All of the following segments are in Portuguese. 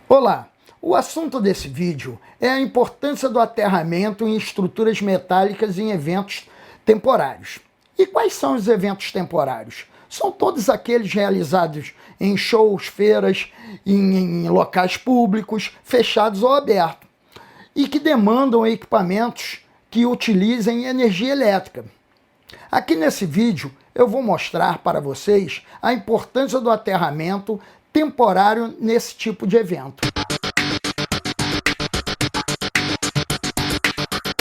Olá! O assunto desse vídeo é a importância do aterramento em estruturas metálicas em eventos temporários. E quais são os eventos temporários? São todos aqueles realizados em shows, feiras, em locais públicos, fechados ou abertos, e que demandam equipamentos que utilizem energia elétrica. Aqui nesse vídeo eu vou mostrar para vocês a importância do aterramento temporário nesse tipo de evento.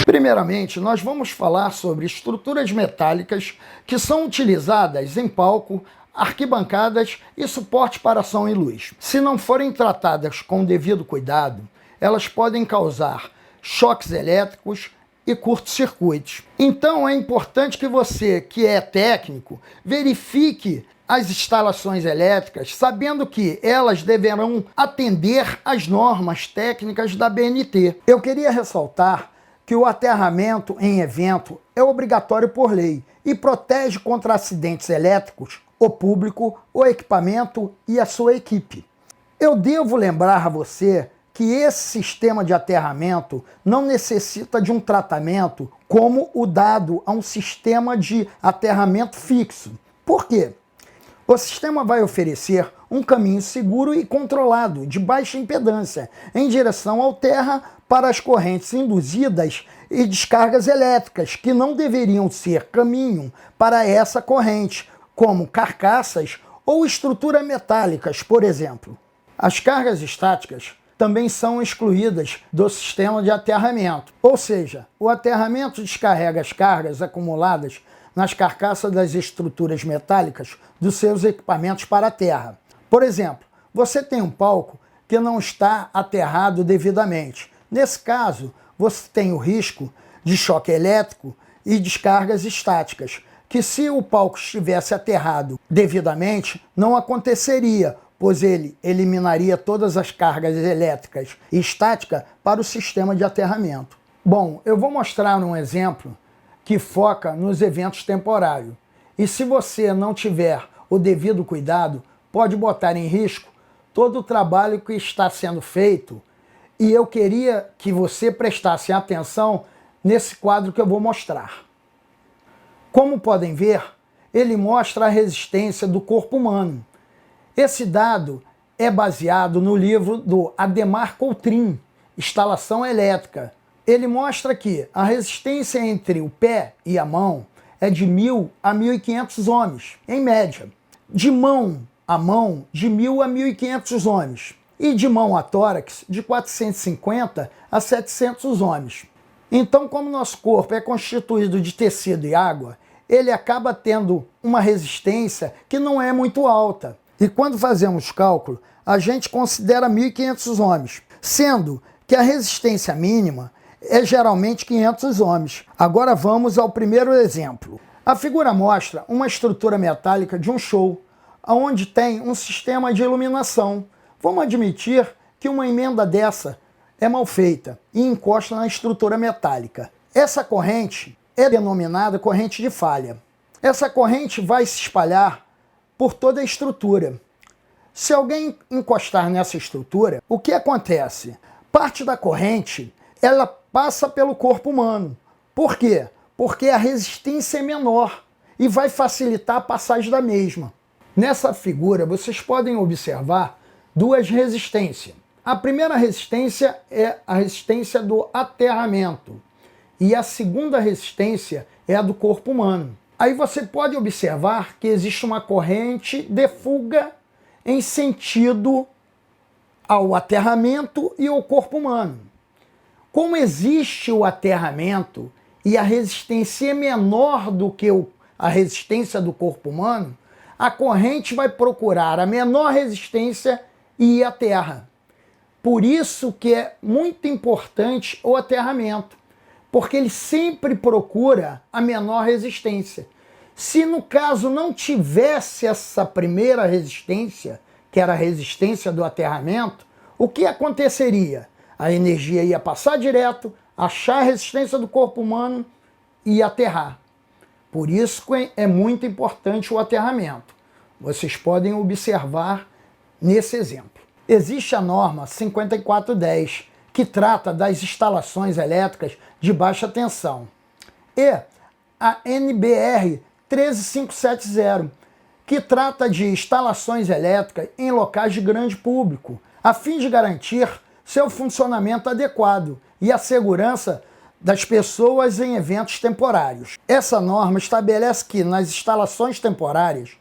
Primeiramente, nós vamos falar sobre estruturas metálicas que são utilizadas em palco, arquibancadas e suporte para som e luz. Se não forem tratadas com o devido cuidado, elas podem causar choques elétricos e curtos-circuitos. Então é importante que você, que é técnico, verifique as instalações elétricas, sabendo que elas deverão atender às normas técnicas da ABNT. Eu queria ressaltar que o aterramento em evento é obrigatório por lei e protege contra acidentes elétricos o público, o equipamento e a sua equipe. Eu devo lembrar a você que esse sistema de aterramento não necessita de um tratamento como o dado a um sistema de aterramento fixo. Por quê? O sistema vai oferecer um caminho seguro e controlado, de baixa impedância, em direção ao terra para as correntes induzidas e descargas elétricas, que não deveriam ser caminho para essa corrente, como carcaças ou estruturas metálicas, por exemplo. As cargas estáticas também são excluídas do sistema de aterramento, ou seja, o aterramento descarrega as cargas acumuladas nas carcaças das estruturas metálicas dos seus equipamentos para a terra. Por exemplo, você tem um palco que não está aterrado devidamente. Nesse caso, você tem o risco de choque elétrico e descargas estáticas, que se o palco estivesse aterrado devidamente, não aconteceria, pois ele eliminaria todas as cargas elétricas e estáticas para o sistema de aterramento. Bom, eu vou mostrar um exemplo que foca nos eventos temporários. E se você não tiver o devido cuidado, pode botar em risco todo o trabalho que está sendo feito. E eu queria que você prestasse atenção nesse quadro que eu vou mostrar. Como podem ver, ele mostra a resistência do corpo humano. Esse dado é baseado no livro do Ademar Coutrin, Instalação Elétrica. Ele mostra que a resistência entre o pé e a mão é de 1.000 a 1.500 ohms, em média. De mão a mão, de 1.000 a 1.500 ohms. E de mão a tórax, de 450 a 700 ohms. Então, como nosso corpo é constituído de tecido e água, ele acaba tendo uma resistência que não é muito alta. E quando fazemos cálculo, a gente considera 1.500 ohms, sendo que a resistência mínima é geralmente 500 ohms. Agora vamos ao primeiro exemplo. A figura mostra uma estrutura metálica de um show, onde tem um sistema de iluminação. Vamos admitir que uma emenda dessa é mal feita e encosta na estrutura metálica. Essa corrente é denominada corrente de falha. Essa corrente vai se espalhar por toda a estrutura. Se alguém encostar nessa estrutura, o que acontece? Parte da corrente ela passa pelo corpo humano. Por quê? Porque a resistência é menor e vai facilitar a passagem da mesma. Nessa figura, vocês podem observar duas resistências. A primeira resistência é a resistência do aterramento e a segunda resistência é a do corpo humano. Aí você pode observar que existe uma corrente de fuga em sentido ao aterramento e ao corpo humano. Como existe o aterramento e a resistência é menor do que a resistência do corpo humano, a corrente vai procurar a menor resistência e ir à terra. Por isso que é muito importante o aterramento, porque ele sempre procura a menor resistência. Se no caso não tivesse essa primeira resistência, que era a resistência do aterramento, o que aconteceria? A energia ia passar direto, achar a resistência do corpo humano e aterrar. Por isso é muito importante o aterramento. Vocês podem observar nesse exemplo. Existe a norma 5410, que trata das instalações elétricas de baixa tensão, e a NBR 13570, que trata de instalações elétricas em locais de grande público, a fim de garantir seu funcionamento adequado e a segurança das pessoas em eventos temporários. Essa norma estabelece que, nas instalações temporárias,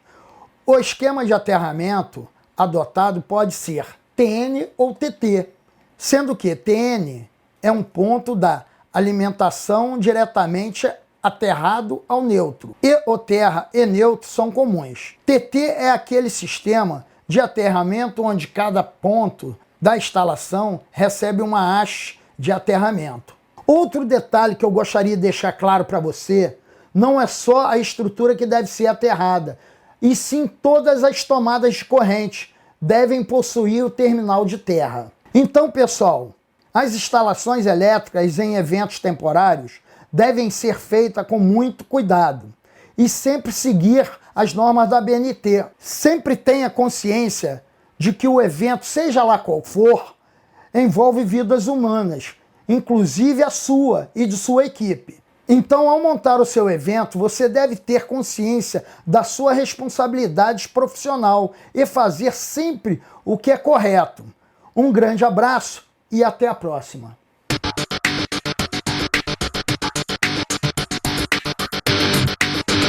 o esquema de aterramento adotado pode ser TN ou TT, sendo que TN é um ponto da alimentação diretamente aterrado ao neutro, e o terra e neutro são comuns. TT é aquele sistema de aterramento onde cada ponto da instalação recebe uma haste de aterramento. Outro detalhe que eu gostaria de deixar claro para você, não é só a estrutura que deve ser aterrada, e sim todas as tomadas de corrente devem possuir o terminal de terra. Então, pessoal, as instalações elétricas em eventos temporários devem ser feitas com muito cuidado e sempre seguir as normas da ABNT. Sempre tenha consciência de que o evento, seja lá qual for, envolve vidas humanas, inclusive a sua e de sua equipe. Então, ao montar o seu evento, você deve ter consciência da sua responsabilidade profissional e fazer sempre o que é correto. Um grande abraço e até a próxima.